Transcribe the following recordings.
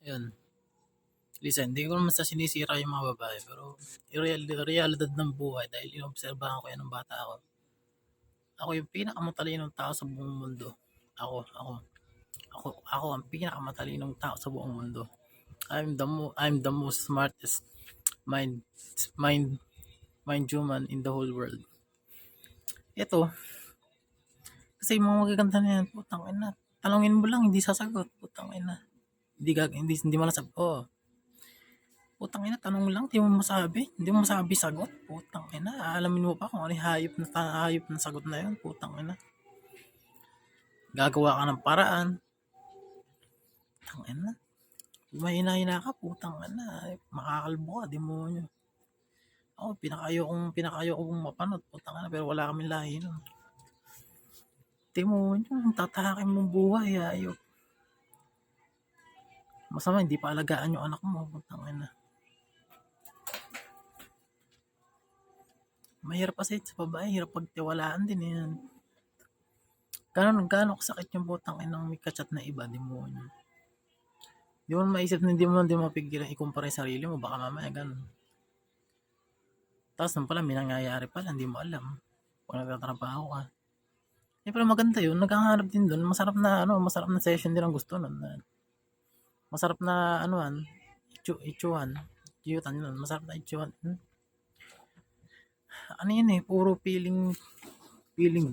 Ayun, listen, hindi ko naman sa sinisira yung mga babae, pero realidad ng buhay dahil inobserbahan ko yan ng bata ako. Ako yung pinakamatalinong tao sa buong mundo. Ako ang pinakamatalinong tao sa buong mundo. I'm the most smartest mind mind mind human in the whole world. Ito, kasi yung mga magaganda na yan, putang ina. Tanungin mo lang, hindi sasagot, putang ina. Hindi mo nasabi. Oh, putang ina, tanong lang, hindi mo masabi. Hindi mo masabi sagot. Putang ina, aalamin mo pa kung ano yung hayop na sagot na yun. Putang ina. Gagawa ka ng paraan. Putang ina. Kung mahina-hina ka, putang ina. Makakalbo ka, demonyo. Ako, pinakayo kong mapanood. Putang ina, pero wala kaming lahi nun. Demonyo, tatahakin mong buhay, ayop. Masama, hindi pa alagaan yung anak mo. Putang ina. Mahirap kasi sa babae, hirap pagtiwalaan din yan. Gano'n kasakit yung putang inang may kachat na iba, demonyo. Di mo maisip na hindi mo mapigilan ikumpara yung sarili mo, baka mamaya gano'n. Tapos nung pala, may nangyayari pala, hindi mo alam. Kung nagtatrabaho ka. Eh, pero maganda yun, naghahanap din doon. Masarap na session din ang gusto nun. Masarap na, itchuhan. Iyutan yun, masarap na itchuhan. Ano yun eh, puro feeling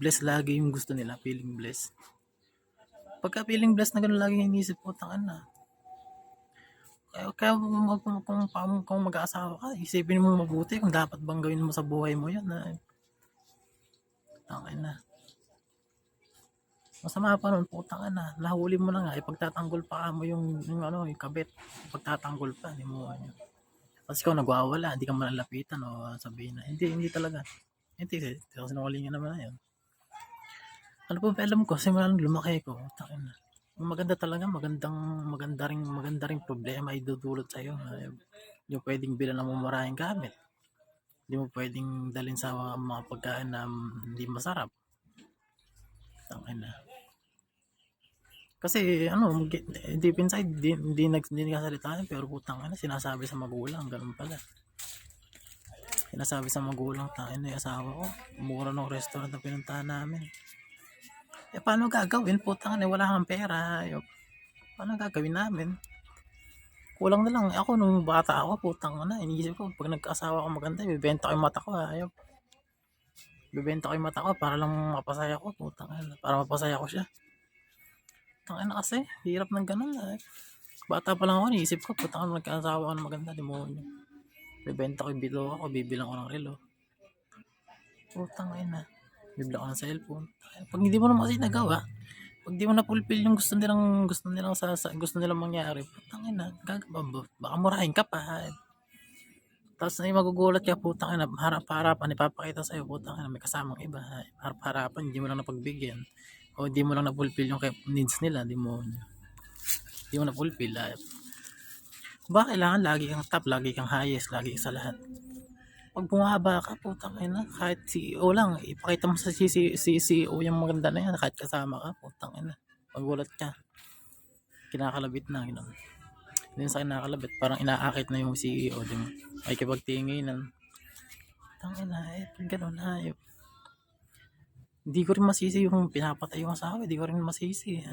blessed lagi yung gusto nila, feeling blessed. Pagka feeling blessed na gano'n lagi yung inisip ko, tangan na. Kaya kung mag-aasawa ka, isipin mo mabuti kung dapat bang gawin mo sa buhay mo yan. Tangan na. Masama pa nun, putang na. Nahuli mo na nga, ipagtatanggol pa mo yung kabit. Ipagtatanggol pa, hindi mo ano. Kasi ikaw nagwawala, hindi ka malalapitan o sabihin na, hindi talaga. Hindi, kasi sinungalingan naman na yun. Ano po ba alam ko, simula nung lumaki ko, tangin na. Maganda talaga, maganda ring problema idudulot sa iyo. Hindi mo pwedeng bilan ng mumurahing gamit. Hindi mo pwedeng dalhin sa mga pagkain na hindi masarap. Tangin na. Kasi deep inside, hindi nagsasalita pero putang ina, sinasabi sa magulang, ganun pala. Sinasabi sa magulang, tangin na yung asawa ko, mura ng restaurant na pinuntahan namin. Eh, paano gagawin? Putang ina, wala kang pera. Paano gagawin namin? Kulang na lang. Ako, nung bata ako, putang ina, iniisip ko, pag nagkaasawa ako maganda, bibenta ko yung mata ko. Bibenta ko yung mata ko para lang mapasaya ko, putang ina, para mapasaya ko siya. Tangina kasi, hirap ng ganun. Bata pa lang ako, iniisip ko, putang ina, nagkaasawa ako ng maganda, demonyo. Bibenta ko yung bito ako, bibilang ko ng relo. Putang ina. Bibila ko ng cellphone. Pag hindi mo naman kasi nagawa, pag di mo na fulfill yung gusto nilang mangyari, putang ina, baka murahin ka pa. Tapos na magugulat ka, putang ina, harap-harapan, ipapakita sa'yo, putang ina, may kasamang iba. Harap-harapan, hindi mo lang napagbigyan. O hindi mo lang na-fulfill yung needs nila, hindi mo na-fulfill. Ba, kailangan lagi kang top, lagi kang highest, lagi sa lahat. Pag bumaba ka, putang ina, kahit CEO lang, ipakita mo sa CEO yung maganda na yan, kahit kasama ka, putang ina. Magulat ka. Kinakalabit na, gano'n. Hindi sa kinakalabit, parang inaakit na yung CEO, di mo. Ay kipagtinginan. Tangin na, pag gano'n, hayop. Hindi ko rin masisi yung pinapatay yung asawa, hindi ko rin masisi.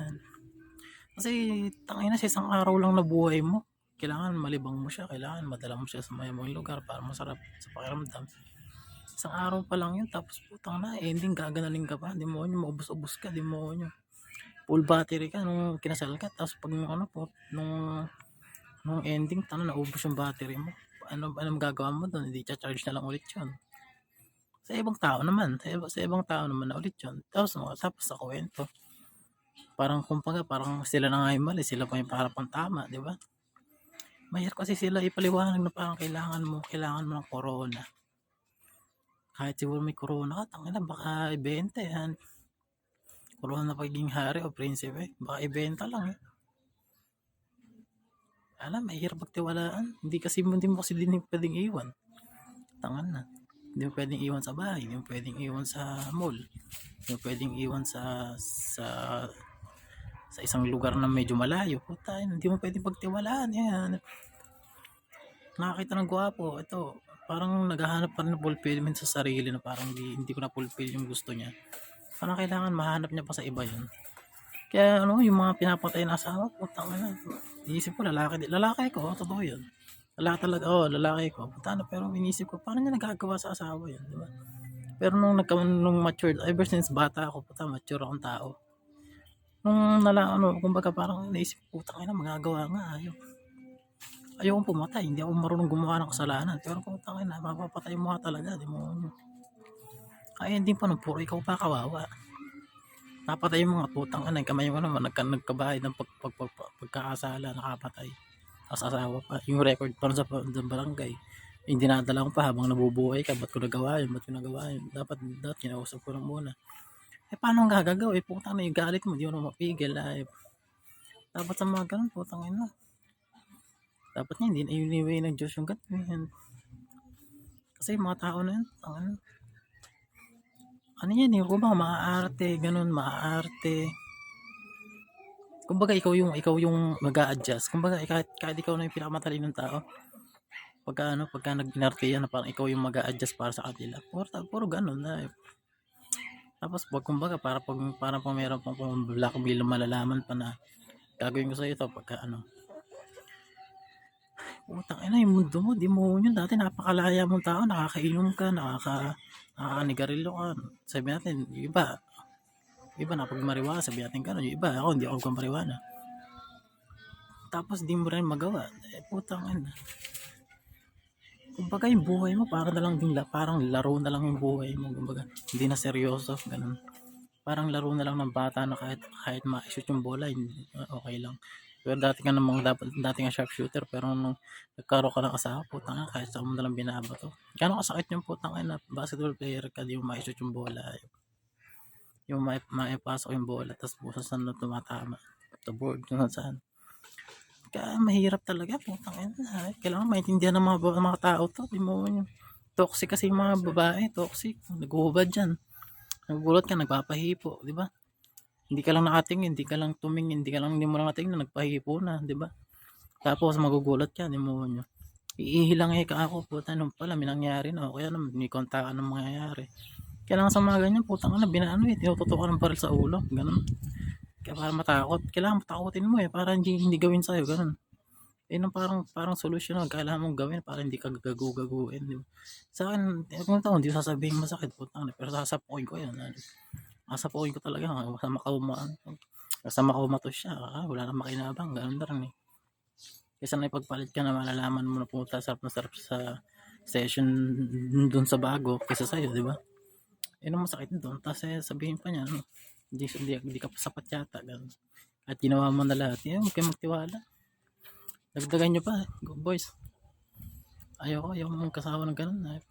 Kasi, tangin na, sa isang araw lang na buhay mo, kailangan malibang mo siya, kailangan madala mo siya sa mayamang lugar para masarap sa pakiramdam. Isang araw pa lang yun, tapos putang na, ending gaganaling ka pa, demonyo, maubos-ubos ka, demonyo. Full battery ka nung kinasal ka, tapos pag nung ending, naubos yung battery mo. Ano magagawa mo doon? Hindi charge na lang ulit yun. Sa ibang tao naman na ulit yun. Tapos sa kwento. Parang parang sila na nga yung mali, sila pa yung parang tama, di ba? Mahirap kasi sila ipaliwanag na parang kailangan mo ng corona. Kahit siguro may corona ka, tangina, baka ibenta yan. Corona na pagiging hari o prinsipe, baka ibenta lang. Mahirap pagtiwalaan. Hindi mo kasi din pwedeng iwan. Tangan na. Hindi mo pwedeng iwan sa bahay, hindi mo pwedeng iwan sa mall, hindi mo pwedeng iwan sa sa isang lugar na medyo malayo, puta, hindi mo pwede pagtiwalaan yan. Nakakita ng gwapo, ito, parang naghahanap pa rin ng fulfillment sa sarili na parang hindi ko na fulfill yung gusto niya. Parang kailangan mahanap niya pa sa iba yun. Kaya ano, yung mga pinapatay na asawa, putang ina. Iisip ko lalaki ko, totoo yun. Lalaki talaga, lalaki ko. Puta na, pero inisip ko, paano niya nagagawa sa asawa yun, di ba? Pero nung matured, ever since bata ako, puta, mature akong tao. Kumbaga parang naisip ko, putang ina, magagawa nga, ayokong pumatay, hindi ako marunong gumawa ng kasalanan. Pero putang ina, mapapatay mo nga talaga, di mo. Kaya hindi pa nung puro ikaw pa kawawa. Napatay mo nga, putang ina, kamay mo naman, nagkabahay ng pagkakasala, nakapatay. Tapos asawa pa, yung record pa sa barangay, hindi dinadala ko pa habang nabubuhay ka, ba't ko nagawa yun, dapat kinausap ko lang muna. Paano ang gagagawa, putang na yung galit mo, di mo na mapigil, dapat sa mga ganun, putang ina. Dapat niya, hindi na iniway ng Diyos yung ganun. Kasi yung mga tao na yun, ano yan, yung kumbaga maaarte, ganun, maaarte. Kumbaga ikaw yung mag-a-adjust. Kumbaga kahit ikaw na yung pinakamatalinong tao. Pagka nag-inarte yan, parang ikaw yung mag-a-adjust para sa kanila. Puro ganun na. Tapos kumbaga para pag meron pang blackmail malalaman pa na gagawin ko sa ito pagka utang ina yung mundo mo, di mo yun dati napakalaya mong tao, nakakainom ka, nakakanigarilyo ka. Sabi natin, yung iba na pag marijuana, sabi natin gano'n, yung iba, ako hindi ako marijuana. Tapos di mo rin magawa, putang ina. Kumbaga yung buhay mo, parang laro na lang yung buhay mo, kumbaga, hindi na seryoso, ganun. Parang laro na lang ng bata na kahit ma-shoot yung bola, okay lang. Pero dati nga sharpshooter, pero nung nagkaroon ka ng asawa, putang ina, kahit saan mo na lang binabato. Gano'ng kasakit yung putang ina, basketball player ka, di mo ma-shoot yung bola, yung maipasok yung bola, tapos busa saan na tumatama, sa board, kung saan. Kaya mahirap talaga, putang ina. Kailangan maintindihan ng mga tao to, di mo yun. Toxic kasi yung mga babae, toxic, naguhubad dyan. Nagugulat ka, nagpapahipo, di ba? Hindi ka lang nakatingin, hindi ka lang tumingin, hindi mo lang natingin, nagpahipo na, di ba? Tapos magugulat ka, di mo nyo. Iihilang ka ako, puta, nung pala, may nangyari na, kaya naman, may kontakan ng mangyayari. Kailangan sa mga ganyan, putang ina, tinututukan ng baril sa ulo, ganun. Kaya para matakot, kailangan matakotin mo para hindi gawin sa'yo, ganun. Ang parang solusyon na kailangan mong gawin para hindi ka gagugaguin, di ba? Sa akin, kung ito, hindi sasabihin masakit, putang ina, pero sasapukin ko yan, sasapukin ko talaga, basta makaumatos siya, wala nang makinabang, ganun na rin Kaysa na ipagpalit ka na malalaman mo na pumunta sarap sa session dun sa bago kaysa sa'yo, di ba? Ang masakit doon, tapos sabihin pa niya, hindi ka pa sapat yata, ganun. At ginawa mo na lahat, huwag kayo magtiwala. Dagdagan nyo pa, go boys. Ayoko mong kasawa ng ganun.